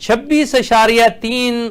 26.3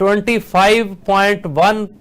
25.1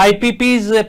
IPPs,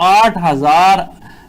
8,000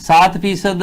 7%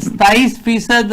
27%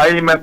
IMF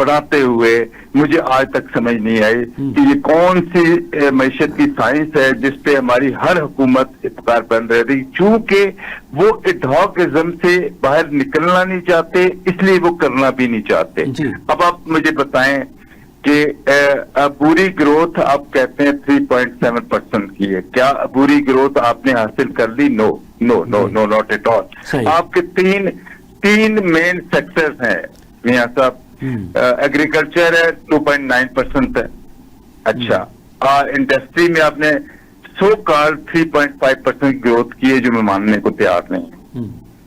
پڑھاتے ہوئے مجھے آج تک سمجھ نہیں آئی کہ یہ کون سی معیشت کی سائنس ہے جس پہ ہماری ہر حکومت اتفاق بن رہی تھی. چونکہ وہ ایڈہاکزم سے باہر نکلنا نہیں چاہتے اس لیے وہ کرنا بھی نہیں چاہتے. اب آپ مجھے بتائیں کہ عبوری گروتھ آپ کہتے ہیں 3.7% کی ہے. کیا عبوری گروتھ آپ نے حاصل کر لی؟ نو نو نو نو ناٹ ایٹ آل. آپ کے تین مین سیکٹرز ہیں میاں صاحب. ایگریکلچر ہے 2.9% ہے. اچھا انڈسٹری میں آپ نے سو کال 3.5% گروتھ کی ہے جو میں ماننے کو تیار نہیں.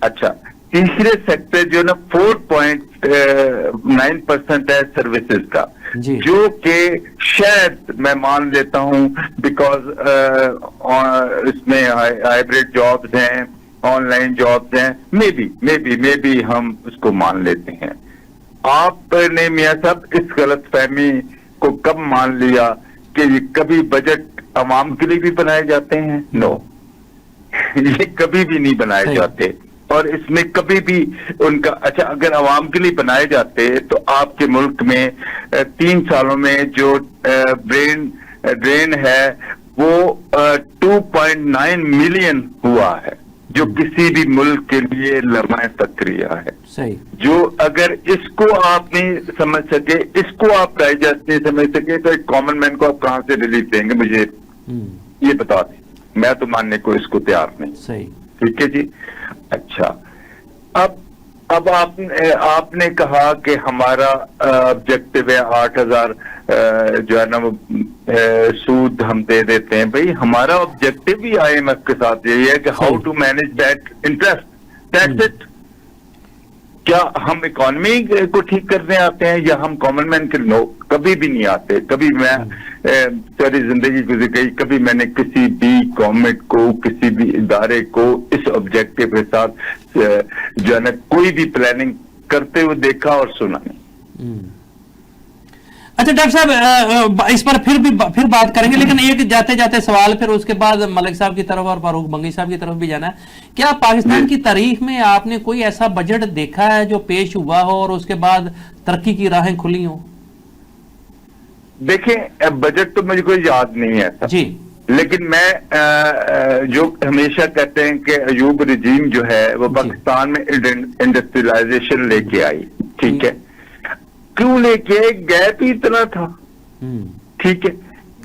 اچھا تیسرے سیکٹر جو نا 4.9% ہے سروسز کا, جو کہ شاید میں مان لیتا ہوں بیکاز اس میں ہائیبریڈ جابز ہیں, آن لائن جابز ہیں, مے بی ہم اس کو مان لیتے ہیں. آپ نے میاں صاحب اس غلط فہمی کو کب مان لیا کہ یہ کبھی بجٹ عوام کے لیے بھی بنائے جاتے ہیں؟ نو, یہ کبھی بھی نہیں بنائے جاتے. اور اس میں کبھی بھی ان کا اچھا اگر عوام کے لیے بنائے جاتے تو آپ کے ملک میں 3 سالوں میں جو ڈرین ہے وہ 2.9 ملین ہوا ہے, جو کسی بھی ملک کے لیے لمحہ تکریہ ہے. جو اگر اس کو آپ نہیں سمجھ سکے, اس کو آپ ڈائجسٹ نہیں سمجھ سکے, تو ایک کامن مین کو آپ کہاں سے ریلیف دیں گے؟ مجھے یہ بتا دیں, میں تو ماننے کو اس کو تیار نہیں. ٹھیک ہے جی. اچھا اب آپ نے کہا کہ ہمارا آبجیکٹو ہے 8,000 جو ہے نا سود ہم دے دیتے ہیں. بھائی ہمارا آبجیکٹو بھی IMF کے ساتھ یہی ہے کہ how to manage that interest, that's it. کیا ہم اکانومی کو ٹھیک کرنے آتے ہیں یا ہم کامن مین کے؟ نو, کبھی بھی نہیں آتے. کبھی میں ساری زندگی گزر گئی, کبھی میں نے کسی بھی گورنمنٹ کو, کسی بھی ادارے کو اس آبجیکٹو کے ساتھ جو ہے نا کوئی بھی پلاننگ کرتے ہوئے دیکھا اور سنا نہیں. اچھا ڈاکٹر صاحب اس پر پھر بات کریں گے, لیکن ایک جاتے جاتے سوال پھر اس کے بعد ملک صاحب کی طرف اور فاروق بنگی صاحب کی طرف بھی جانا ہے. کیا پاکستان کی تاریخ میں آپ نے کوئی ایسا بجٹ دیکھا ہے جو پیش ہوا ہو اور اس کے بعد ترقی کی راہیں کھلی ہوں؟ دیکھیں بجٹ تو مجھے کوئی یاد نہیں ہے جی, لیکن میں جو ہمیشہ کہتے ہیں کہ ایوب رجیم جو ہے وہ پاکستان میں انڈسٹریلائزیشن لے کے آئی. ٹھیک ہے, کیوں لے کے گیپ ہی اتنا تھا. ٹھیک ہے,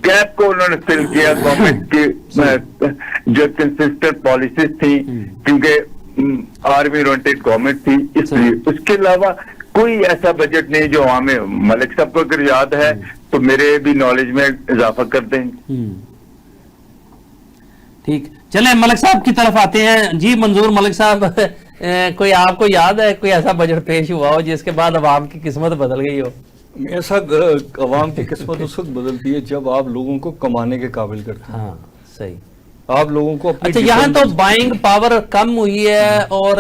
گیپ کو انہوں نے فل کیا گورنمنٹ کی جو کنسسٹنٹ پالیسیز تھی, کیونکہ آرمی اورینٹڈ گورنمنٹ تھی, اس لیے. اس کے علاوہ کوئی ایسا بجٹ نہیں جو عوام ملک صاحب کو اگر یاد ہے تو میرے بھی نالج میں اضافہ کر دیں. ٹھیک, چلیں ملک صاحب کی طرف آتے ہیں. جی منظور ملک صاحب, کوئی آپ کو یاد ہے کوئی ایسا بجٹ پیش ہوا ہو جس کے بعد عوام کی قسمت بدل گئی ہو؟ ایسا عوام کی قسمت اس وقت بدلتی ہے جب آپ لوگوں کو کمانے کے قابل کرتے ہیں. ہاں صحیح. آپ لوگوں کو اچھا یہاں تو بائنگ پاور کم ہوئی ہے اور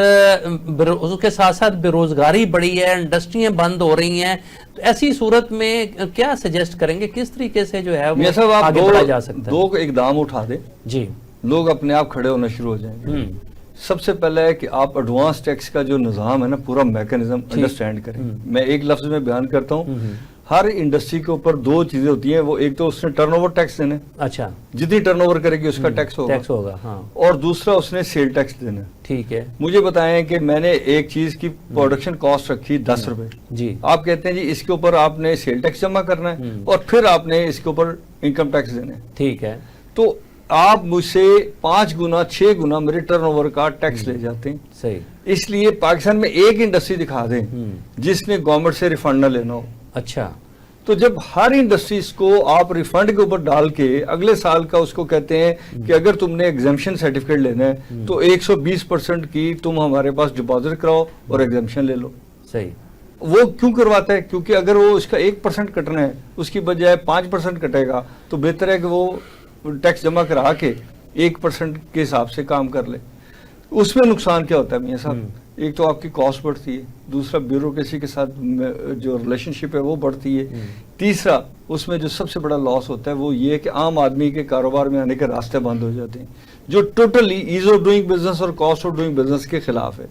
اس کے ساتھ ساتھ بے روزگاری بڑھی ہے, انڈسٹریاں بند ہو رہی ہیں. تو ایسی صورت میں کیا سجیسٹ کریں گے, کس طریقے سے جو ہے وہ آگے بڑھا جا سکتا ہے؟ دو اقدام اٹھا دیں جی, لوگ اپنے آپ کھڑے ہونا شروع ہو جائیں گے. سب سے پہلے ہے کہ آپ ایڈوانس ٹیکس کا جو نظام ہے نا, پورا میکانزم انڈرسٹینڈ کریں. میں ایک لفظ میں بیان کرتا ہوں. ہر انڈسٹری کے اوپر 2 چیزیں ہوتی ہیں. وہ ایک تو اس نے ٹرن اوور ٹیکس دینا, اچھا جتنی ٹرن اوور کرے گی اس کا ٹیکس ہوگا, ہاں. اور دوسرا اس نے سیل ٹیکس دینا. ٹھیک ہے, مجھے بتائیں کہ میں نے ایک چیز کی پروڈکشن کاسٹ رکھی 10 روپے جی, آپ کہتے ہیں جی اس کے اوپر آپ نے سیل ٹیکس جمع کرنا ہے اور پھر آپ نے اس کے اوپر انکم ٹیکس دینا ہے. ٹھیک ہے, تو آپ مجھ سے 5 گنا 6 گنا میرے ٹرن اوور کا ٹیکس لے جاتے ہیں. صحیح. اس لیے پاکستان میں ایک انڈسٹری دکھا دیں جس نے گورنمنٹ سے ریفنڈ نہ لینا ہو. اچھا, تو جب ہر انڈسٹریز کو آپ ریفنڈ کے اوپر ڈال کے اگلے سال کا اس کو کہتے ہیں کہ اگر تم نے ایگزمپشن سرٹیفکیٹ لینا ہے تو 120% کی تم ہمارے پاس ڈپازٹ کراؤ اور ایگزمپشن لے لو. صحیح. وہ کیوں کرواتا ہے؟ کیونکہ اگر وہ اس کا 1% کٹنا ہے اس کی بجائے 5% کٹے گا تو بہتر ہے کہ وہ ٹیکس جمع کرا کے 1% کے حساب سے کام کر لے. اس میں نقصان کیا ہوتا ہے میاں صاحب؟ ایک تو آپ کی کاسٹ بڑھتی ہے, دوسرا بیوروکریسی کے ساتھ جو ریلیشن شپ ہے وہ بڑھتی ہے, تیسرا اس میں جو سب سے بڑا لاس ہوتا ہے وہ یہ ہے کہ عام آدمی کے کاروبار میں آنے کے راستے بند ہو جاتے ہیں, جو totally as of doing business اور کاسٹ آف ڈوئنگ بزنس کے خلاف ہے.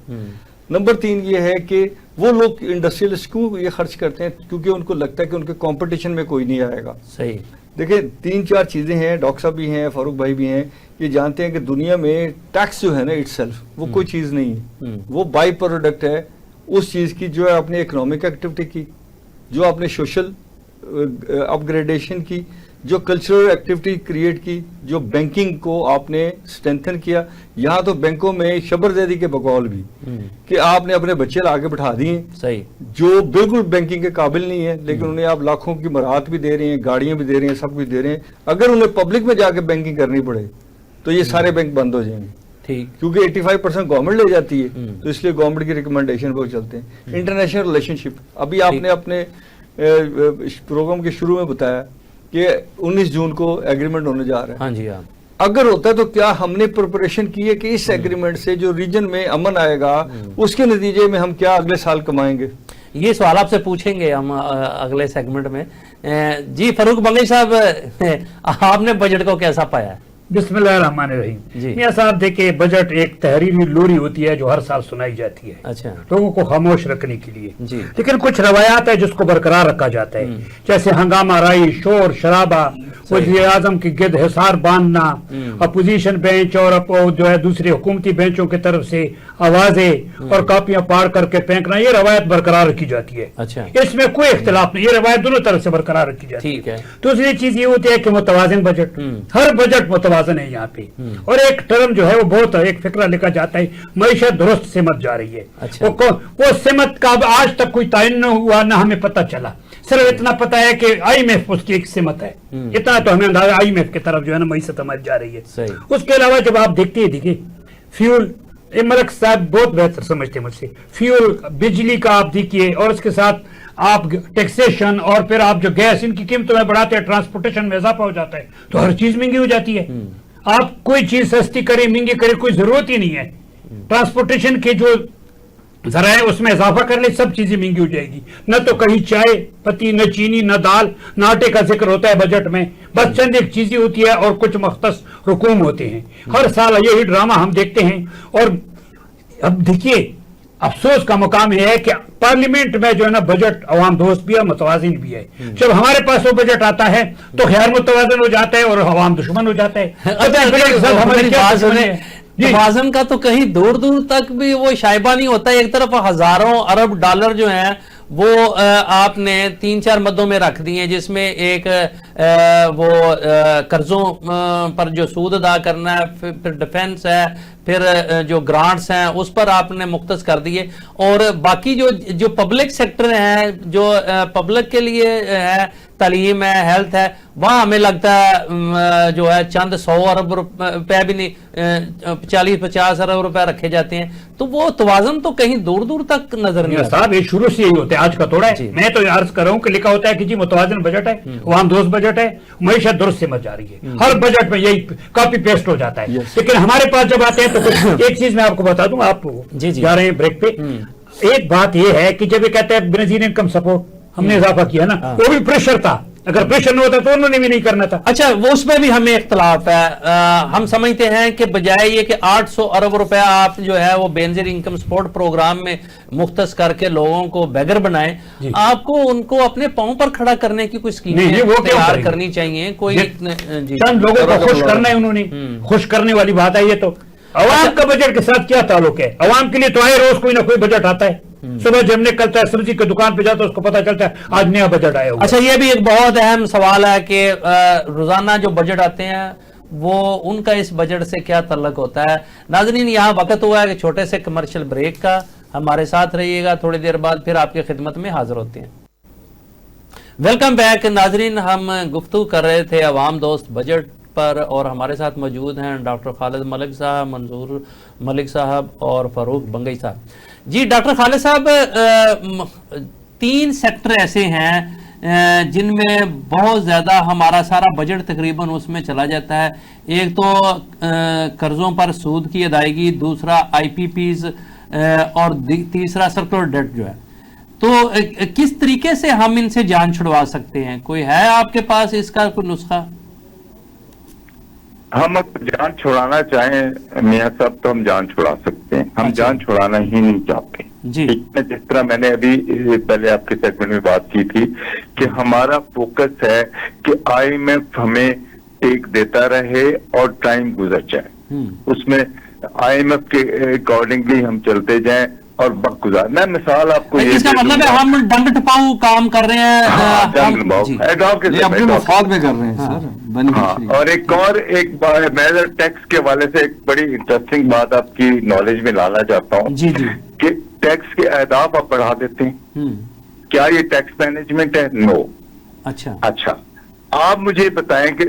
نمبر 3 یہ ہے کہ وہ لوگ انڈسٹریلسٹ کیوں یہ خرچ کرتے ہیں؟ کیونکہ ان کو لگتا ہے کہ ان کے کمپٹیشن میں کوئی نہیں آئے گا. صحیح. دیکھیں 3-4 چیزیں ہیں، ڈاکٹر صاحب بھی ہیں، فاروق بھائی بھی ہیں، یہ جانتے ہیں کہ دنیا میں ٹیکس جو ہے نا اٹ سیلف وہ کوئی چیز نہیں ہے، وہ بائی پروڈکٹ ہے اس چیز کی جو ہے اپنے اکنامک ایکٹیویٹی کی، جو اپنے سوشل اپ گریڈیشن کی، جو کلچرل ایکٹیویٹی کریٹ کی، جو بینکنگ کو آپ نے اسٹرینتھن کیا. یہاں تو بینکوں میں شبر زیدی کے بقول بھی کہ آپ نے اپنے بچے لا کے بٹھا دیے صحیح جو بالکل بینکنگ کے قابل نہیں ہے، لیکن انہیں آپ لاکھوں کی مراحت بھی دے رہے ہیں، گاڑیاں بھی دے رہے ہیں، سب کچھ دے رہے ہیں. اگر انہیں پبلک میں جا کے بینکنگ کرنی پڑے تو یہ سارے بینک بند ہو جائیں گے. ٹھیک، کیونکہ 85% گورنمنٹ لے جاتی ہے، تو اس لیے گورنمنٹ کی ریکمنڈیشن پہ چلتے ہیں. انٹرنیشنل ریلیشن شپ، ابھی آپ نے اپنے پروگرام کے شروع میں بتایا کہ 19 جون کو ایگریمنٹ ہونے جا رہا ہے. ہاں جی ہاں. اگر ہوتا ہے تو کیا ہم نے پریپریشن کی ہے کہ اس ایگریمنٹ سے جو ریجن میں امن آئے گا اس کے نتیجے میں ہم کیا اگلے سال کمائیں گے؟ یہ سوال آپ سے پوچھیں گے ہم اگلے سیگمنٹ میں. جی فاروق بنگئی صاحب، آپ نے بجٹ کو کیسا پایا ہے؟ بسم اللہ الرحمن الرحیم. میاں صاحب دیکھیں، بجٹ ایک تحریری لوری ہوتی ہے جو ہر سال سنائی جاتی ہے اچھا لوگوں کو خاموش رکھنے کے لیے، جی. لیکن کچھ روایات ہے جس کو برقرار رکھا جاتا ہے، جیسے ہنگامہ رائی، شور شرابہ، وزیر اعظم کی گرد حصار باندھنا، اپوزیشن بینچ اور جو ہے دوسری حکومتی بینچوں کی طرف سے آوازیں اور کاپیاں پاڑ کر کے پھینکنا، یہ روایت برقرار رکھی جاتی ہے. اچھا، اس میں کوئی اختلاف نہیں، یہ روایت دونوں طرف سے برقرار رکھی جاتی ہے. دوسری چیز یہ ہوتی ہے کہ متوازن بجٹ، ہر بجٹ متوازن ہے یہاں پہ. اور ایک ٹرم جو ہے وہ بہت ایک فکرہ لکھا جاتا ہے، معیشت درست سمت جا رہی ہے. وہ سمت کا آج تک کوئی تعین نہ ہوا، نہ ہمیں پتہ چلا. صرف اتنا پتا ہے کہ آئی ایم ایف اس کی ایک سمت ہے، اتنا تو ہمیں اندازہ آئی ایم ایف کی طرف جو ہے نا معیشت ہماری جا رہی ہے. اس کے علاوہ جب آپ دیکھیے فیول، ملک صاحب بہت بہتر سمجھتے ہیں مجھ سے، فیول بجلی کا آپ دیکھیے، اور اس کے ساتھ آپ ٹیکسیشن اور پھر آپ جو گیس ان کی قیمتوں میں بڑھاتے ہیں، ٹرانسپورٹیشن میں اضافہ ہو جاتا ہے، تو ہر چیز مہنگی ہو جاتی ہے. آپ کوئی چیز سستی کریں مہنگی کریں کوئی ضرورت ہی نہیں ہے. ٹرانسپورٹیشن کے جو ذرائع اس میں اضافہ کر لیں، سب چیزیں مہنگی ہو جائے گی. نہ تو کہیں چائے پتی، نہ چینی، نہ دال، نہ آٹے کا ذکر ہوتا ہے بجٹ میں، بس چند ایک چیزیں ہوتی ہے اور کچھ مختص رقوم ہوتے ہیں. ہر سال یہی ڈرامہ ہم دیکھتے ہیں. اور اب دیکھیے افسوس کا مقام یہ ہے کہ پارلیمنٹ میں جو ہے نا بجٹ عوام دوست بھی ہے، متوازن بھی ہے. جب ہمارے پاس وہ بجٹ آتا ہے تو غیر متوازن ہو جاتا ہے اور عوام دشمن ہو جاتا ہے. توازن کا تو کہیں دور دور تک بھی وہ شائبہ نہیں ہوتا. ایک طرف ہزاروں ارب ڈالر جو ہیں وہ آپ نے 3-4 مدوں میں رکھ دی ہیں، جس میں ایک وہ قرضوں پر جو سود ادا کرنا ہے، پھر ڈیفنس ہے، پھر جو گرانٹس ہیں اس پر آپ نے مختص کر دیے. اور باقی جو پبلک سیکٹر ہیں، جو پبلک کے لیے ہے، تعلیم ہے، ہیلتھ ہے، وہاں ہمیں لگتا ہے جو ہے چند 100 ارب روپے بھی نہیں، 40-50 ارب روپے رکھے جاتے ہیں. تو وہ توازن تو کہیں دور دور تک نظر نہیں آتا. صاحب یہ شروع سے یہی ہوتا ہے، آج کا تھوڑا ہے. میں تو عرض کر رہا ہوں کہ لکھا ہوتا ہے کہ جی متوازن بجٹ ہے، عوام دوست بجٹ ہے، معیشت درست سمجھ جا رہی ہے. ہر بجٹ میں یہی کاپی پیسٹ ہو جاتا ہے. لیکن ہمارے پاس جب آتے ہیں تو ایک چیز میں آپ کو بتا دوں، آپ جا رہے ہیں بریک پہ. ایک بات یہ ہے کہ جب یہ کہتے ہیں بنظیر انکم سپورٹ ہم نے اضافہ کیا نا، وہ بھی پریشر تھا. اگر پریشر نہ ہوتا تو انہوں نے بھی نہیں کرنا تھا. اچھا، وہ اس میں بھی ہمیں اختلاف ہے. ہم سمجھتے ہیں کہ بجائے یہ کہ 800 ارب روپے آپ جو ہے وہ بے نظیر انکم سپورٹ پروگرام میں مختص کر کے لوگوں کو بیگر بنائیں، آپ کو ان کو اپنے پاؤں پر کھڑا کرنے کی کوئی اسکیمیں تیار کرنی چاہیے. کوئی چند لوگوں کو خوش کرنا ہے، انہوں نے خوش کرنے والی بات ہے. یہ تو عوام کا بجٹ کے ساتھ کیا تعلق ہے؟ عوام کے لیے تو آئے روز کوئی نہ کوئی بجٹ آتا ہے. صبح جب نکلتا ہے سبزی کی دکان پہ جاتا ہے اس کو پتا چلتا ہے آج نیا بجٹ آیا ہوا. اچھا، یہ بھی ایک بہت اہم سوال ہے کہ روزانہ جو بجٹ آتے ہیں وہ ان کا اس بجٹ سے کیا تعلق ہوتا ہے. ناظرین، یہاں وقت ہوا ہے کہ چھوٹے سے کمرشل بریک کا. ہمارے ساتھ رہیے گا، تھوڑی دیر بعد پھر آپ کی خدمت میں حاضر ہوتے ہیں. ویلکم بیک ناظرین. ہم گفتگو کر رہے تھے عوام دوست بجٹ پر، اور ہمارے ساتھ موجود ہیں ڈاکٹر خالد ملک صاحب، منظور ملک صاحب اور فاروق بنگئی صاحب. جی ڈاکٹر خالد صاحب، 3 سیکٹر ایسے ہیں جن میں بہت زیادہ ہمارا سارا بجٹ تقریباً اس میں چلا جاتا ہے. ایک تو قرضوں پر سود کی ادائیگی، دوسرا IPPs اور تیسرا سرکولر ڈیٹ جو ہے. تو کس طریقے سے ہم ان سے جان چھڑوا سکتے ہیں؟ کوئی ہے آپ کے پاس اس کا کوئی نسخہ؟ ہم جان چھڑانا چاہیں میاں صاحب تو ہم جان چھڑا سکتے ہیں. ہم جان چھڑانا ہی نہیں چاہتے جی. جس طرح میں نے ابھی پہلے آپ کے سیگمنٹ میں بات کی تھی کہ ہمارا فوکس ہے کہ آئی ایم ایف ہمیں ٹیک دیتا رہے اور ٹائم گزر جائے، اس میں آئی ایم ایف کے اکارڈنگلی ہم چلتے جائیں اور وقت گزار. میں مثال آپ کو اس کا مطلب ہے ہم ڈنگ ٹپاؤ کام کر رہے ہیں، اپنے مفاد میں کر رہے ہیں سر. اور ایک میں ٹیکس کے حوالے سے ایک بڑی انٹرسٹنگ بات آپ کی نالج میں لانا چاہتا ہوں جی جی کہ ٹیکس کے اہداف آپ بڑھا دیتے ہیں. کیا یہ ٹیکس مینجمنٹ ہے؟ نو. اچھا آپ مجھے بتائیں کہ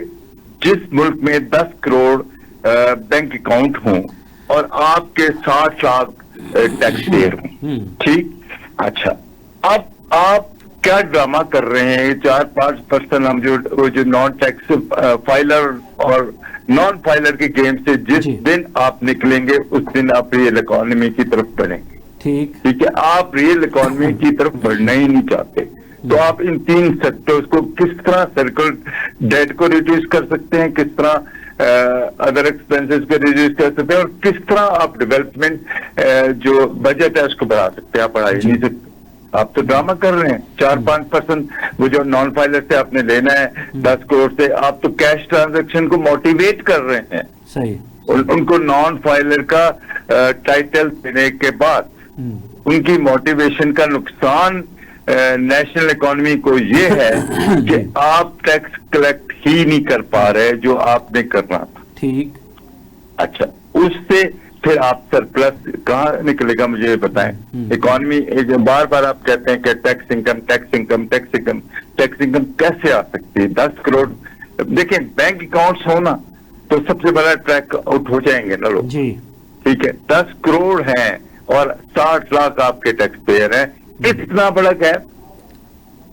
جس ملک میں 10 کروڑ بینک اکاؤنٹ ہوں اور آپ کے 60 لاکھ ٹیکس پیئر ہوں، ٹھیک، اچھا اب آپ کیا ڈرامہ کر رہے ہیں؟ 4-5% ہم جو نان ٹیکس فائلر اور نان فائلر کے گیم سے جس دن آپ نکلیں گے اس دن آپ ریئل اکانومی کی طرف بڑھیں گے. ٹھیک ہے، آپ ریئل اکانومی کی طرف بڑھنا ہی نہیں چاہتے تو آپ ان 3 سیکٹرز کو کس طرح سرکل ڈیٹ کو ریڈیوس کر سکتے ہیں، کس طرح ادر ایکسپینسز کو ریڈیوس کر سکتے ہیں، اور کس طرح آپ ڈیولپمنٹ جو بجٹ ہے اس کو بڑھا سکتے ہیں؟ آپ بڑھا ہی نہیں سکتے. آپ تو ڈرامہ کر رہے ہیں. 4-5% وہ جو نان فائلر سے آپ نے لینا ہے 10 کروڑ سے، آپ تو کیش ٹرانزیکشن کو موٹیویٹ کر رہے ہیں. صحیح. ان کو نان فائلر کا ٹائٹل دینے کے بعد ان کی موٹیویشن کا نقصان نیشنل اکانومی کو یہ ہے کہ آپ ٹیکس کلیکٹ ہی نہیں کر پا رہے جو آپ نے کرنا تھا. ٹھیک. اچھا اس سے پھر آپ سرپلس کہاں نکلے گا مجھے بتائیں. اکانومی بار بار آپ کہتے ہیں کہ ٹیکس انکم کیسے آ سکتی ہے؟ 10 کروڑ دیکھیں بینک اکاؤنٹس ہونا تو سب سے بڑا ٹریک آؤٹ ہو جائیں گے نا لوگ. جی ٹھیک ہے، 10 کروڑ ہیں اور 60 لاکھ آپ کے ٹیکس پیئر ہیں. اتنا بڑا گیپ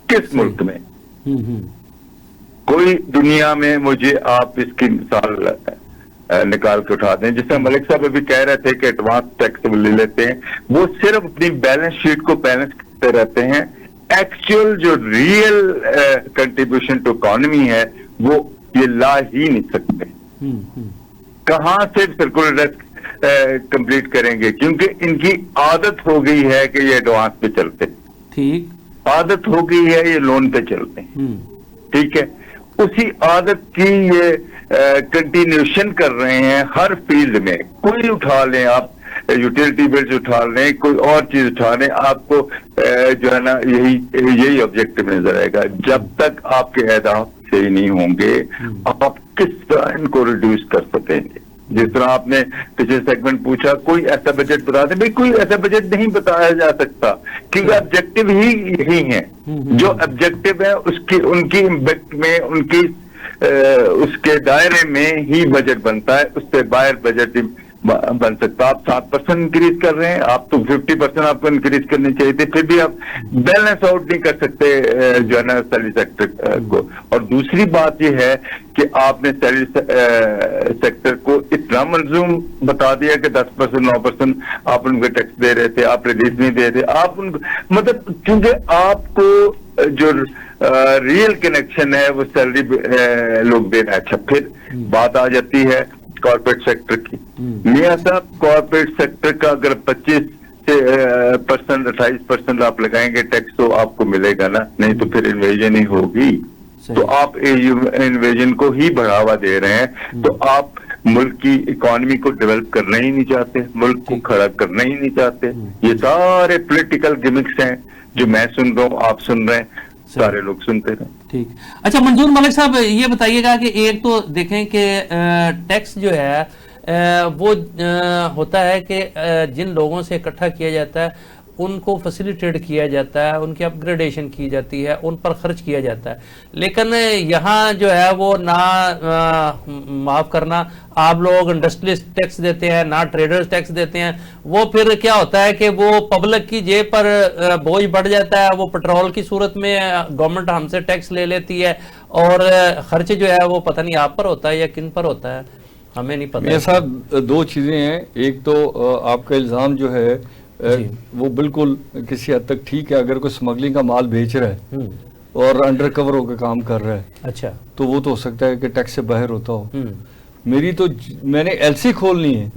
کس ملک میں؟ کوئی دنیا میں مجھے آپ اس کی مثال نکال کے اٹھا دیں. جس طرح ملک صاحب ابھی کہہ رہے تھے کہ ایڈوانس ٹیکس لے لیتے ہیں، وہ صرف اپنی بیلنس شیٹ کو بیلنس کرتے رہتے ہیں. ایکچوئل جو ریئل کنٹریبیوشن ٹو اکانومی ہے وہ یہ لا ہی نہیں سکتے. کہاں سے سرکولر کمپلیٹ کریں گے؟ کیونکہ ان کی عادت ہو گئی ہے کہ یہ ایڈوانس پہ چلتے، ٹھیک، عادت ہو گئی ہے یہ لون پہ چلتے ہیں. ٹھیک ہے، اسی عادت کی یہ کنٹینیوشن کر رہے ہیں ہر فیلڈ میں. کوئی اٹھا لیں آپ، یوٹیلٹی بلز اٹھا لیں، کوئی اور چیز اٹھا لیں، آپ کو جو ہے نا یہی آبجیکٹو نظر آئے گا. جب تک آپ کے اہداف صحیح نہیں ہوں گے آپ کس طرح ان کو ریڈیوس کر سکیں گے؟ جس طرح آپ نے پچھلے سیگمنٹ پوچھا کوئی ایسا بجٹ بتا دیں، بھائی کوئی ایسا بجٹ نہیں بتایا جا سکتا کیونکہ آبجیکٹو ہی یہی ہیں. جو آبجیکٹو ہے اس کی ان کی امپیکٹ میں ان کی اس کے دائرے میں ہی بجٹ بنتا ہے، اس سے باہر بجٹ بن سکتا. آپ 7% انکریز کر رہے ہیں، آپ تو 50% آپ کو انکریز کرنی چاہیے تھی، پھر بھی آپ بیلنس آؤٹ نہیں کر سکتے جو ہے نا سیلری سیکٹر کو. اور دوسری بات یہ ہے کہ آپ نے سیلری سیکٹر کو اتنا منظوم بتا دیا کہ 10% 9% آپ ان کو ٹیکس دے رہے تھے، آپ ریلیز نہیں دے رہے. آپ ان کو مطلب کیونکہ آپ کو جو ریئل کنیکشن ہے وہ سیلری لوگ دے رہے ہیں. اچھا پھر بات آ جاتی ہے کارپوریٹ سیکٹر کی. میاں صاحب کارپوریٹ سیکٹر کا اگر 25% 28% آپ لگائیں گے ٹیکس تو آپ کو ملے گا نا، نہیں تو پھر انویژن ہی ہوگی. تو آپ انویژن کو ہی بڑھاوا دے رہے ہیں. تو آپ ملک کی اکانومی کو ڈیولپ کرنا ہی نہیں چاہتے، ملک کو کھڑا کرنا ہی نہیں چاہتے. یہ سارے پولیٹیکل گمکس ہیں جو میں سن رہا ہوں، آپ سن رہے ہیں، سارے لوگ سنتے رہے. ٹھیک. اچھا منظور ملک صاحب یہ بتائیے گا کہ ایک تو دیکھیں کہ ٹیکس جو ہے وہ ہوتا ہے کہ جن لوگوں سے اکٹھا کیا جاتا ہے ان کو فیسیلیٹیٹ کیا جاتا ہے، ان کی اپ گریڈیشن کی جاتی ہے، ان پر خرچ کیا جاتا ہے. لیکن یہاں جو ہے وہ نہ معاف کرنا آپ لوگ انڈسٹریلسٹ ٹیکس دیتے ہیں، نہ ٹریڈرز ٹیکس دیتے ہیں. وہ پھر کیا ہوتا ہے کہ وہ پبلک کی جیب پر بوجھ بڑھ جاتا ہے. وہ پٹرول کی صورت میں گورنمنٹ ہم سے ٹیکس لے لیتی ہے اور خرچ جو ہے وہ پتہ نہیں آپ پر ہوتا ہے یا کن پر ہوتا ہے، ہمیں نہیں پتہ. میاں صاحب دو چیزیں ہیں. ایک تو آپ کا الزام جو ہے وہ بالکل کسی حد تک ٹھیک ہے. اگر کوئی سمگلنگ کا مال بیچ رہا ہے اور انڈر کور ہو کے کام کر رہا ہے، اچھا، تو وہ تو ہو سکتا ہے کہ ٹیکس سے باہر ہوتا ہو. میری تو میں نے ایل سی کھولنی ہے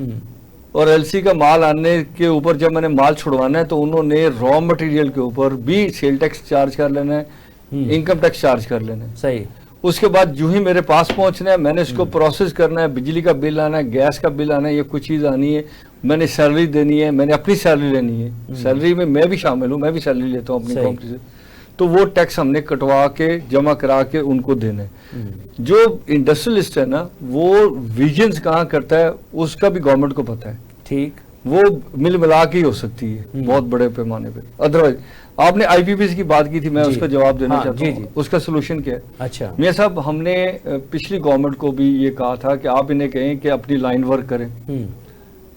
اور ایل سی کا مال آنے کے اوپر جب میں نے مال چھڑوانا ہے تو انہوں نے را مٹیریل کے اوپر بھی سیل ٹیکس چارج کر لینا ہے, انکم ٹیکس چارج کر لینا ہے. صحیح. اس کے بعد جو ہی میرے پاس پہنچنا ہے میں نے اس کو پروسیس کرنا ہے, بجلی کا بل آنا ہے, گیس کا بل آنا ہے, یہ کچھ چیز آنی ہے, میں نے سیلری دینی ہے, میں نے اپنی سیلری لینی ہے, سیلری میں بھی شامل ہوں, میں بھی سیلری لیتا ہوں اپنی کمپنی سے, تو وہ ٹیکس ہم نے کٹوا کے جمع کرا کے ان کو دینا ہے. جو انڈسٹریلسٹ ہے نا وہ ویژنز کہاں کرتا ہے اس کا بھی گورنمنٹ کو پتا ہے. ٹھیک. وہ مل ملا کے ہی ہو سکتی ہے بہت بڑے پیمانے پہ. ادروائز آپ نے آئی پی پی کی بات کی تھی, میں اس کا جواب دینا چاہتا ہوں. اس کا سولوشن کیا ہے؟ اچھا میاں صاحب, ہم نے پچھلی گورنمنٹ کو بھی یہ کہا تھا کہ آپ انہیں کہیں کہ اپنی لائن ورک کریں,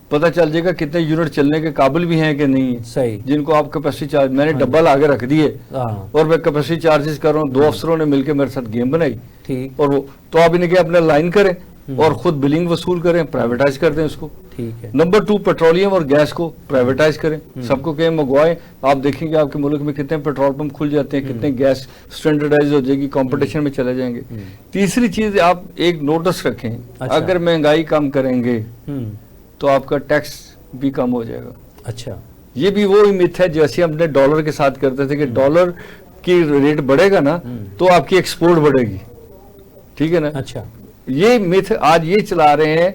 پتہ چل جائے گا کتنے یونٹ چلنے کے قابل بھی ہیں کہ نہیں ہیں. صحیح. جن کو آپ کیپیسٹی چارج, میں نے ڈبل آگے رکھ دیے اور میں کیپیسٹی چارجز کر رہا ہوں, 2 افسروں نے مل کے میرے ساتھ گیم بنائی. ٹھیک. اور وہ تو آپ انہیں کہ اپنا لائن کریں اور خود بلنگ وصول کریں, پرائیویٹائز کر دیں اس کو. ٹھیک ہے. نمبر 2, پیٹرولیم اور گیس کو پرائیویٹائز کریں, سب کو کہیں منگوائیں. آپ دیکھیں گے آپ کے ملک میں کتنے پیٹرول پمپ کھل جاتے ہیں, کتنے گیس سٹینڈرڈائز ہو جائے گی, کمپٹیشن میں چلے جائیں گے. تیسری چیز آپ ایک نوٹس رکھیں, اگر مہنگائی کم کریں گے تو آپ کا ٹیکس بھی کم ہو جائے گا. اچھا. یہ بھی وہی مت ہے جیسے ہم نے ڈالر کے ساتھ کرتے تھے کہ ڈالر کی ریٹ بڑھے گا نا تو آپ کی ایکسپورٹ بڑھے گی. ٹھیک ہے نا. اچھا. یہ مت آج یہ چلا رہے ہیں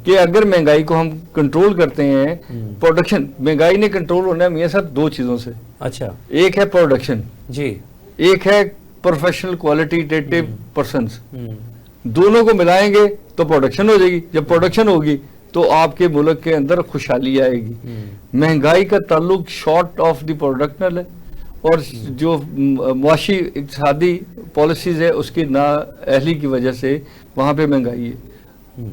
کہ اگر مہنگائی کو ہم کنٹرول کرتے ہیں, پروڈکشن, مہنگائی نے کنٹرول ہونا ہے میاں صاحب 2 چیزوں سے. اچھا. ایک ہے پروڈکشن, جی, ایک ہے پروفیشنل کوالٹیٹیو پرسنز. دونوں کو ملائیں گے تو پروڈکشن ہو جائے گی. جب پروڈکشن ہوگی تو آپ کے ملک کے اندر خوشحالی آئے گی. مہنگائی کا تعلق شارٹ آف دی پروڈکشنل ہے, اور جو معاشی اقتصادی پالیسیز ہے اس کی نااہلی کی وجہ سے وہاں پہ مہنگائی ہے.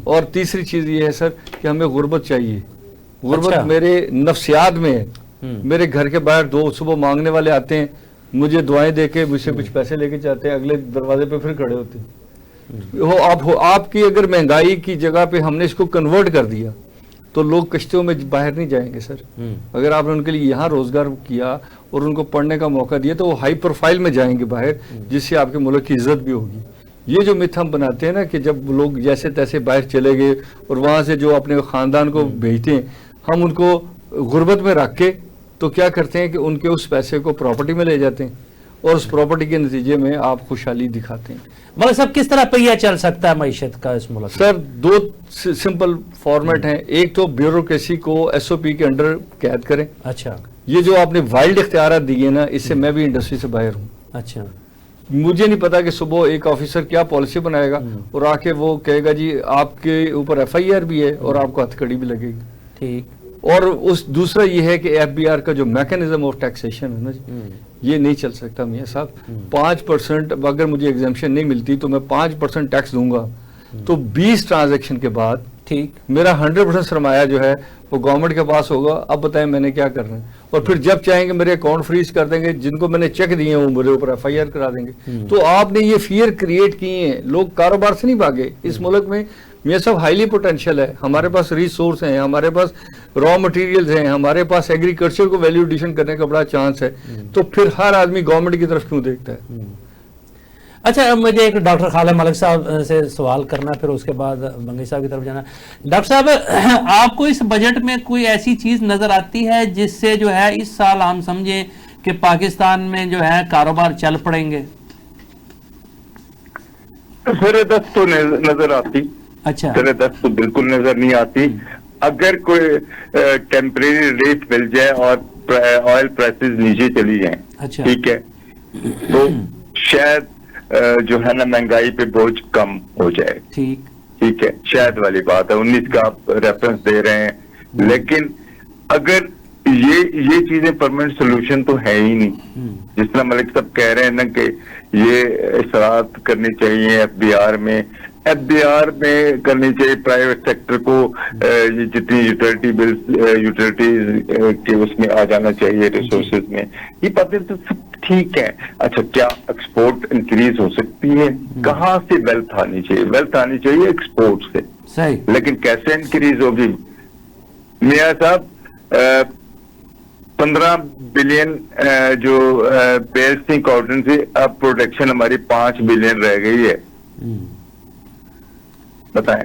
اور تیسری چیز یہ ہے سر کہ ہمیں غربت چاہیے. غربت میرے نفسیات میں ہے. میرے گھر کے باہر 2 صبح مانگنے والے آتے ہیں, مجھے دعائیں دے کے مجھ سے کچھ پیسے لے کے جاتے ہیں, اگلے دروازے پہ پھر کھڑے ہوتے ہیں. آپ کی اگر مہنگائی کی جگہ پہ ہم نے اس کو کنورٹ کر دیا تو لوگ کشتیوں میں باہر نہیں جائیں گے سر. اگر آپ نے ان کے لیے یہاں روزگار کیا اور ان کو پڑھنے کا موقع دیا تو وہ ہائی پروفائل میں جائیں گے باہر, جس سے آپ کے ملک کی عزت بھی ہوگی. یہ جو مت ہم بناتے ہیں نا کہ جب لوگ جیسے تیسے باہر چلے گئے اور وہاں سے جو اپنے خاندان کو بھیجتے ہیں, ہم ان کو غربت میں رکھ کے تو کیا کرتے ہیں کہ ان کے اس پیسے کو پراپرٹی میں لے جاتے ہیں اور اس پراپرٹی کے نتیجے میں آپ خوشحالی دکھاتے ہیں. مگر صاحب کس طرح پہیہ چل سکتا ہے معیشت کا اس ملک؟ سر 2 سمپل فارمیٹ ہیں. ایک تو بیوروکریسی کو ایس او پی کے انڈر قید کریں. اچھا. یہ جو آپ نے وائلڈ اختیارات دیے نا, اس سے میں بھی انڈسٹری سے باہر ہوں. اچھا. مجھے نہیں پتا کہ صبح ایک آفیسر کیا پالیسی بنائے گا اور آ کے وہ کہے گا جی آپ کے اوپر ایف آئی آر بھی ہے اور آپ کو ہتھ کڑی بھی لگے گی. ٹھیک. اور دوسرا یہ ہے کہ ایف بی آر کا جو میکنزم آف ٹیکسیشن ہے نا جی, یہ نہیں چل سکتا میاں صاحب. 5% اگر مجھے ایگزمپشن نہیں ملتی تو میں 5% ٹیکس دوں گا, تو 20 ٹرانزیکشن کے بعد ٹھیک میرا 100% سرمایہ جو ہے وہ گورنمنٹ کے پاس ہوگا. اب بتائیں میں نے کیا کرنا ہے. اور پھر جب چاہیں گے میرے اکاؤنٹ فریز کر دیں گے, جن کو میں نے چیک دیے ہیں وہ میرے اوپر ایف آئی آر کرا دیں گے. تو آپ نے یہ فیئر کریٹ کیے ہیں, لوگ کاروبار سے نہیں بھاگے. اس ملک میں میاں صاحب ہائیلی پوٹینشیل ہے, ہمارے پاس ریسورس ہیں, ہمارے پاس را مٹیریلز ہیں, ہمارے پاس ایگریکلچر کو ویلیو ایڈیشن کرنے کا بڑا چانس ہے. تو پھر ہر آدمی گورنمنٹ کی طرف کیوں دیکھتا ہے؟ اچھا, مجھے ایک ڈاکٹر خالد ملک صاحب سے سوال کرنا, پھر اس کے بعد بنگی صاحب کی طرف جانا. ڈاکٹر صاحب, آپ کو اس بجٹ میں کوئی ایسی چیز نظر آتی ہے جس سے جو ہے اس سال ہم سمجھیں کہ پاکستان میں جو ہے کاروبار چل پڑیں گے؟ سر دست تو نظر آتی. اچھا. سر دست تو بالکل نظر نہیں آتی. اگر کوئی ٹیمپریری ریٹ مل جائے اور آئل پرائسز نیچے چلی جائیں, اچھا, ٹھیک ہے, تو شاید جو ہے نا مہنگائی پہ بوجھ کم ہو جائے. ٹھیک ہے, شاید والی بات ہے. 19 کا آپ ریفرنس دے رہے ہیں, لیکن اگر یہ چیزیں پرماننٹ سولوشن تو ہے ہی نہیں. جس طرح ملک صاحب کہہ رہے ہیں نا کہ یہ اصلاحات کرنی چاہیے ایف بی آر میں کرنی چاہیے, پرائیویٹ سیکٹر کو یہ جتنی یوٹیلٹی بلز یوٹیلٹیز کے اس میں آ جانا چاہیے ریسورسز میں. یہ باتیں تو سب ٹھیک ہے. اچھا, کیا ایکسپورٹ انکریز ہو سکتی ہے؟ کہاں سے ویلتھ آنی چاہیے؟ ویلتھ آنی چاہیے ایکسپورٹ سے. صحیح. لیکن کیسے انکریز ہوگی میاں صاحب؟ 15 بلین جو بیلز تھی کاٹن سے, اب پروڈکشن ہماری 5 بلین رہ گئی ہے. بتائیں.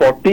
40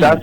10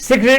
60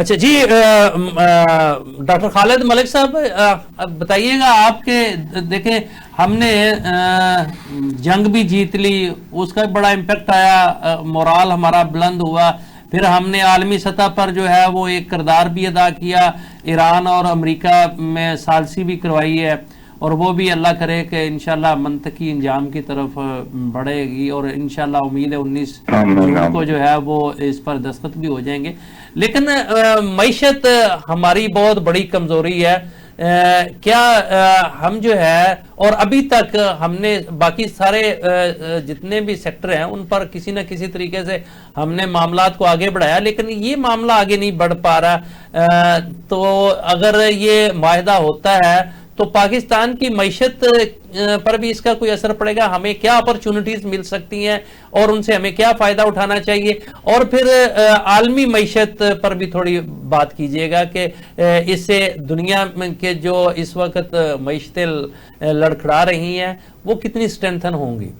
اچھا جی ڈاکٹر خالد ملک صاحب بتائیے گا، آپ کے دیکھیں ہم نے جنگ بھی جیت لی، اس کا بڑا امپیکٹ آیا، مورال ہمارا بلند ہوا، پھر ہم نے عالمی سطح پر جو ہے وہ ایک کردار بھی ادا کیا، ایران اور امریکہ میں ثالثی بھی کروائی ہے، اور وہ بھی اللہ کرے کہ انشاءاللہ منطقی انجام کی طرف بڑھے گی، اور انشاءاللہ امید ہے 19 جون کو جو ہے وہ اس پر دستخط بھی ہو جائیں گے۔ لیکن معیشت ہماری بہت بڑی کمزوری ہے، کیا ہم جو ہے، اور ابھی تک ہم نے باقی سارے جتنے بھی سیکٹر ہیں ان پر کسی نہ کسی طریقے سے ہم نے معاملات کو آگے بڑھایا، لیکن یہ معاملہ آگے نہیں بڑھ پا رہا، تو اگر یہ معاہدہ ہوتا ہے تو پاکستان کی معیشت پر بھی اس کا کوئی اثر پڑے گا؟ ہمیں کیا اپرچونٹیز مل سکتی ہیں اور ان سے ہمیں کیا فائدہ اٹھانا چاہیے؟ اور پھر عالمی معیشت پر بھی تھوڑی بات کیجئے گا کہ اس سے دنیا کے جو اس وقت معیشتیں لڑکھڑا رہی ہیں وہ کتنی سٹرینتھن ہوں گی؟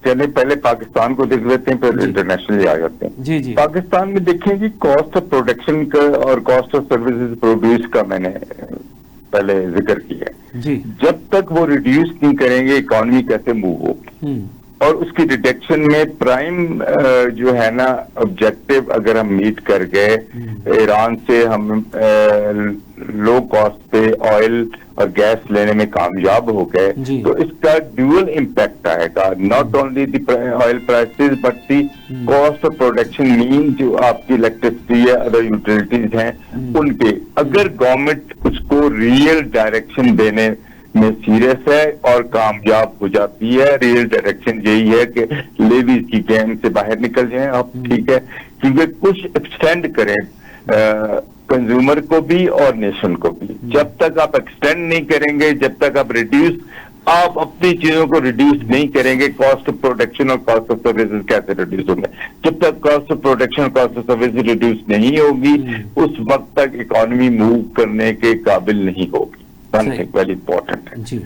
چلیں پہلے پاکستان کو دیکھ لیتے ہیں، پھر انٹرنیشنلی آ جاتے ہیں۔ جی جی، پاکستان میں دیکھیں جی، کاسٹ آف پروڈکشن کا اور کاسٹ آف سروسز پروڈیوس کا میں نے پہلے ذکر کیا ہے، جی جب تک وہ ریڈیوس نہیں کریں گے اکانومی کیسے موو ہوگی؟ اور اس کی ریڈکشن میں پرائم جو ہے نا آبجیکٹو اگر ہم میٹ کر گئے، ایران سے ہم لو کاسٹ پہ آئل اور گیس لینے میں کامیاب ہو گئے، تو اس کا ڈیول امپیکٹ آئے گا، not only the oil prices but the cost of production, مین جو آپ کی الیکٹریسٹی ہے، ادر یوٹیلٹیز ہیں ان پہ۔ اگر گورنمنٹ اس کو ریئل ڈائریکشن دینے میں سیریس ہے اور کامیاب ہو جاتی ہے، ریئل ڈائریکشن یہی ہے کہ لیویز کی گیم سے باہر نکل جائیں آپ، ٹھیک ہے، کیونکہ کچھ ایکسٹینڈ کریں کنزیومر کو بھی اور نیشن کو بھی۔ جب تک آپ ایکسٹینڈ نہیں کریں گے، جب تک آپ اپنی چیزوں کو ریڈیوس نہیں کریں گے، کاسٹ آف پروڈکشن اور کاسٹ آف سروسز کیسے ریڈیوس ہوں گے؟ جب تک کاسٹ آف پروڈکشن اور کاسٹ آف سروسز ریڈیوس نہیں ہوگی، اس وقت تک اکانومی موو کرنے کے قابل نہیں ہوگی۔ ویری امپورٹنٹ ہے۔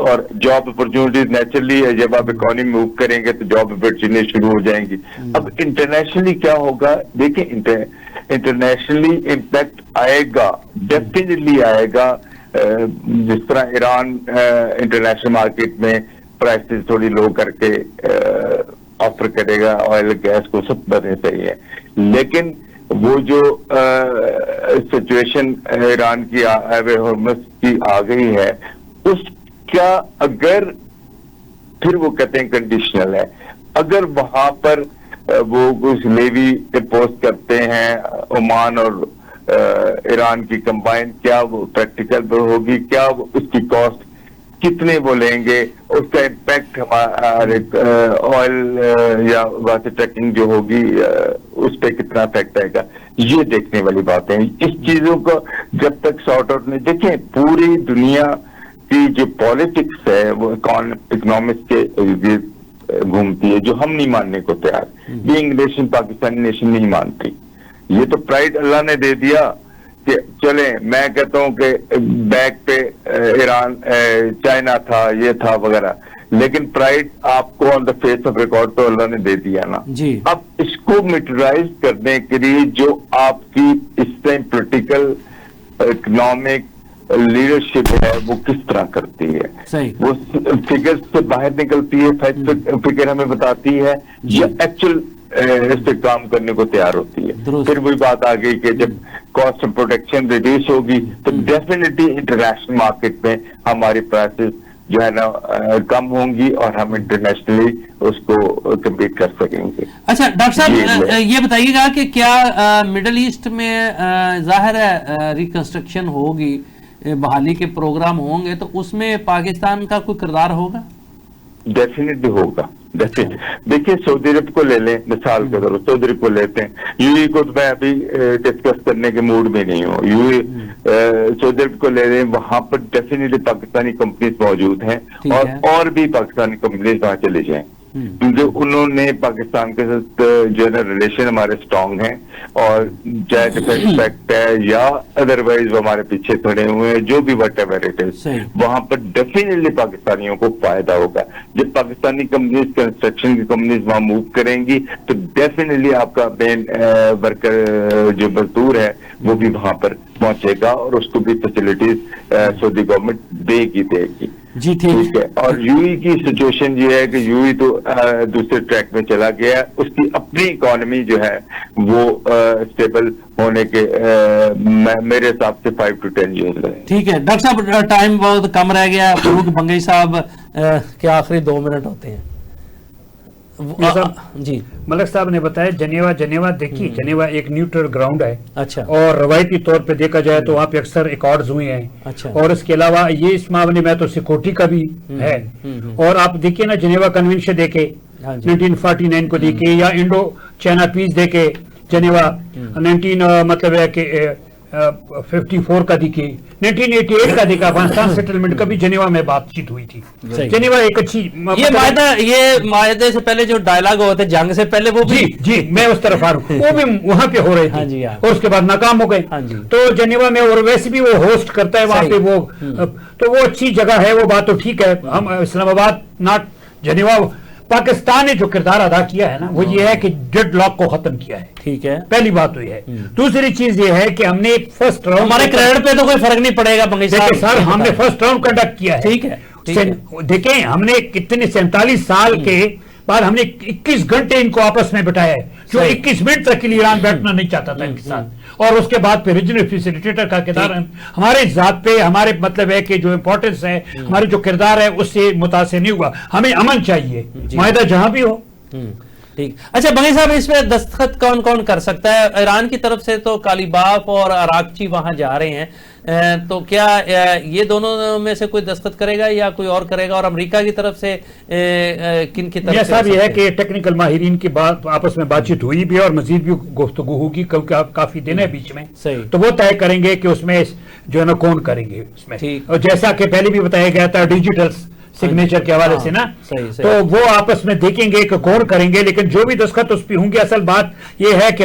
اور جاب اپرچونیٹیز نیچرلی ہے، جب آپ اکانومی موو کریں گے تو جاب اپرچونیٹیز شروع ہو جائیں گی۔ اب انٹرنیشنلی کیا ہوگا؟ دیکھیں انٹرنیشنلی امپیکٹ آئے گا، ڈیفینیٹلی آئے گا، جس طرح ایران انٹرنیشنل مارکیٹ میں پرائسز تھوڑی لو کر کے آفر کرے گا آئل گیس کو، سب بڑھنے چاہیے، لیکن وہ جو سچویشن ایران کی ہرمز کی آ گئی ہے، اس کا اگر پھر وہ کہتے ہیں کنڈیشنل ہے، اگر وہاں پر وہ کچھ لیوی امپوز کرتے ہیں عمان اور ایران کی کمبائن، کیا وہ پریکٹیکل ہوگی؟ کیا اس کی کاسٹ کتنے وہ لیں گے؟ اس کا امپیکٹ ہمارے آئل یا واسطے ٹریکنگ جو ہوگی اس پہ کتنا افیکٹ آئے گا؟ یہ دیکھنے والی باتیں، اس چیزوں کو جب تک سارٹ آؤٹ نہیں، دیکھیں پوری دنیا کی جو پالیٹکس ہے وہ اکنامکس کے گھومتی ہے، جو ہم نہیں ماننے کو تیار۔ بینگ نیشن، پاکستانی نیشن نہیں مانتی، یہ تو پرائڈ اللہ نے دے دیا کہ چلیں، میں کہتا ہوں کہ بیک پہ ایران چائنا تھا، یہ تھا وغیرہ، لیکن پرائڈ آپ کو آن دا فیس آف ریکارڈ تو اللہ نے دے دیا نا۔ اب اس کو میٹرائز کرنے کے لیے جو آپ کی اس ٹائم پولیٹیکل اکنامک لیڈرشپ ہے وہ کس طرح کرتی ہے، وہ فگر سے باہر نکلتی ہے، فگر ہمیں بتاتی ہے، یا ایکچوئل اس پہ کام کرنے کو تیار ہوتی ہے۔ پھر وہی بات آ گئی کہ جب کاسٹ آف پروڈکشن ریڈیوس ہوگی تو ڈیفینیٹلی انٹرنیشنل مارکیٹ میں ہماری پرائسز جو ہے نا کم ہوں گی اور ہم انٹرنیشنلی اس کو کمپیٹ کر سکیں گے۔ اچھا ڈاکٹر صاحب یہ بتائیے گا کہ کیا مڈل ایسٹ میں ظاہر ہے ریکنسٹرکشن ہوگی، بحالی کے پروگرام ہوں گے، تو اس میں پاکستان کا کوئی کردار ہوگا؟ ڈیفینیٹلی ہوگا۔ دیکھیے سعودی عرب کو لے لیں مثال کے طور پر، سعودی عرب کو لیتے ہیں، یو اے کو تو میں ابھی ڈسکس کرنے کے موڈ میں نہیں ہوں، سعودی عرب کو لے لیں، وہاں پر ڈیفینیٹلی پاکستانی کمپنیز موجود ہیں اور بھی پاکستانی کمپنیز وہاں چلے جائیں، کیونکہ انہوں نے پاکستان کے ساتھ جو ہے نا ریلیشن ہمارے اسٹرانگ ہیں، اور چاہے ڈیفینس پیکٹ ہے یا ادروائز وہ ہمارے پیچھے کھڑے ہوئے ہیں، جو بھی وٹ ایور اٹ از، وہاں پر ڈیفینیٹلی پاکستانیوں کو فائدہ ہوگا. جب پاکستانی کمپنیز کنسٹرکشن کی کمپنیز وہاں موو کریں گی تو ڈیفینیٹلی آپ کا مین ورکر جو مزدور ہے وہ بھی وہاں پر پہنچے گا، اور اس کو بھی فیسلٹیز سعودی گورنمنٹ دے گی. جی ٹھیک ہے. اور یو ای کی سچویشن یہ ہے کہ یو ای تو دوسرے ٹریک میں چلا گیا ہے، اس کی اپنی اکانومی جو ہے وہ اسٹیبل ہونے کے میرے حساب سے 5 to 10 years لگے. ٹھیک ہے ڈاکٹر صاحب، ٹائم بہت کم رہ گیا. فاروق بنگئی صاحب کے آخری 2 منٹ ہوتے ہیں. جی ملک صاحب نے بتایا جنیوا دیکھیے، جنیوا ایک نیوٹرل گراؤنڈ ہے. اچھا. اور روایتی طور پہ دیکھا جائے تو وہاں پہ اکثر ایکارڈز ہوئے ہیں. اچھا. اور اس کے علاوہ یہ اس معاملے میں تو سیکورٹی کا بھی ہے. اور آپ دیکھیے نا جنیوا کنونشن دیکھے 1949 کو دیکھے، یا انڈو چائنا پیس دیکھے جنیوا 19 مطلب ہے کہ 54 کا دیکھے، 1988 کا دیکھا افغانستان سیٹلمنٹ کا بھی جنیوا میں بات چیت ہوئی تھی. جنیوا ایک اچھی یہ معاہدے سے پہلے جو ڈائلاگ ہوتے تھے جنگ سے پہلے وہ بھی جی میں اس طرف آ رہا ہوں، وہ بھی وہاں پہ ہو رہے تھے اور اس کے بعد ناکام ہو گئے. تو جنیوا میں، اور ویسے بھی وہ ہوسٹ کرتا ہے وہاں پہ، وہ تو وہ اچھی جگہ ہے، وہ بات تو ٹھیک ہے. ہم اسلام آباد ناٹ جنیوا، پاکستان نے جو کردار ادا کیا ہے نا وہ یہ ہے کہ ڈیڈ لاک کو ختم کیا ہے. ٹھیک ہے، پہلی بات تو یہ ہے. دوسری چیز یہ ہے کہ ہم نے فرسٹ راؤنڈ، ہمارے کریڈٹ پہ تو کوئی فرق نہیں پڑے گا بنگئی صاحب، سر ہم نے فرسٹ راؤنڈ کنڈکٹ کیا ہے. ٹھیک ہے. دیکھیں ہم نے کتنے 47 سال کے بعد ہم نے 21 گھنٹے ان کو آپس میں بٹھایا ہے، جو 21 منٹ تک کے لیے ایران بیٹھنا نہیں چاہتا تھا ان کے ساتھ. اور اس کے بعد پھر ریجنل فیسیلیٹیٹر کا کردار ہمارے ذات پہ، ہمارے مطلب ہے کہ جو امپورٹنس ہے، ہمارے جو کردار ہے اس سے متاثر نہیں ہوا. ہمیں امن چاہیے، معاہدہ جہاں بھی ہو. ٹھیک. اچھا بنگئی صاحب، اس میں دستخط کون کون کر سکتا ہے؟ ایران کی طرف سے تو کالیباف اور اراکچی وہاں جا رہے ہیں، تو کیا یہ دونوں میں سے کوئی دستخط کرے گا یا کوئی اور کرے گا؟ اور امریکہ کی طرف سے کن کی طرف سے؟ صاحب یہ ہے کہ ٹیکنیکل ماہرین کی بات آپس میں بات چیت ہوئی بھی، اور مزید بھی گفتگو ہوگی کیونکہ کافی دن ہے بیچ میں. تو وہ طے کریں گے کہ اس میں جو ہے نا کون کریں گے اس میں. اور جیسا کہ پہلے بھی بتایا گیا تھا ڈیجیٹل سگنیچر کے حوالے سے نا، تو وہ آپس میں دیکھیں گے کہ کون کریں گے. لیکن جو بھی دستخط اس پہ ہوں گے، اصل بات یہ ہے کہ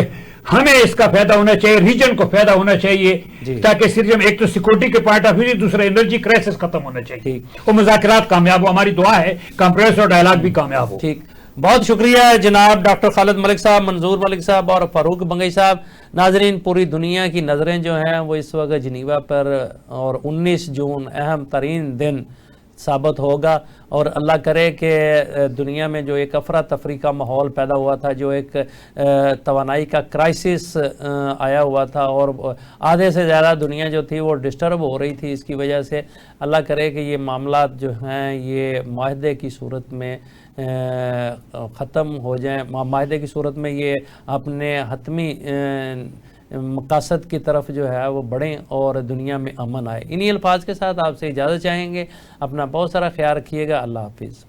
ہمیں اس کا فائدہ ہونا چاہیے، ریجن کو فائدہ ہونا چاہیے، تاکہ صرف ایک تو سیکورٹی کے پوائنٹ آف ویو، دوسرا انرجی کرائسس ختم ہونا چاہیے، اور مذاکرات کامیاب ہو. ہماری دعا ہے کانفرنس اور ڈائلاگ بھی کامیاب ہو. ٹھیک. بہت شکریہ جناب ڈاکٹر خالد ملک صاحب، منظور ملک صاحب اور فاروق بنگئی صاحب. ناظرین، پوری دنیا کی نظریں جو ہیں وہ اس وقت جنیوا پر، اور 19 جون اہم ترین دن ثابت ہوگا. اور اللہ کرے کہ دنیا میں جو ایک افراتفری کا ماحول پیدا ہوا تھا، جو ایک توانائی کا کرائسس آیا ہوا تھا، اور آدھے سے زیادہ دنیا جو تھی وہ ڈسٹرب ہو رہی تھی اس کی وجہ سے، اللہ کرے کہ یہ معاملات جو ہیں یہ معاہدے کی صورت میں ختم ہو جائیں، معاہدے کی صورت میں یہ اپنے حتمی مقاصد کی طرف جو ہے وہ بڑھیں اور دنیا میں امن آئے. انہی الفاظ کے ساتھ آپ سے اجازت چاہیں گے. اپنا بہت سارا خیال رکھیے گا. اللہ حافظ.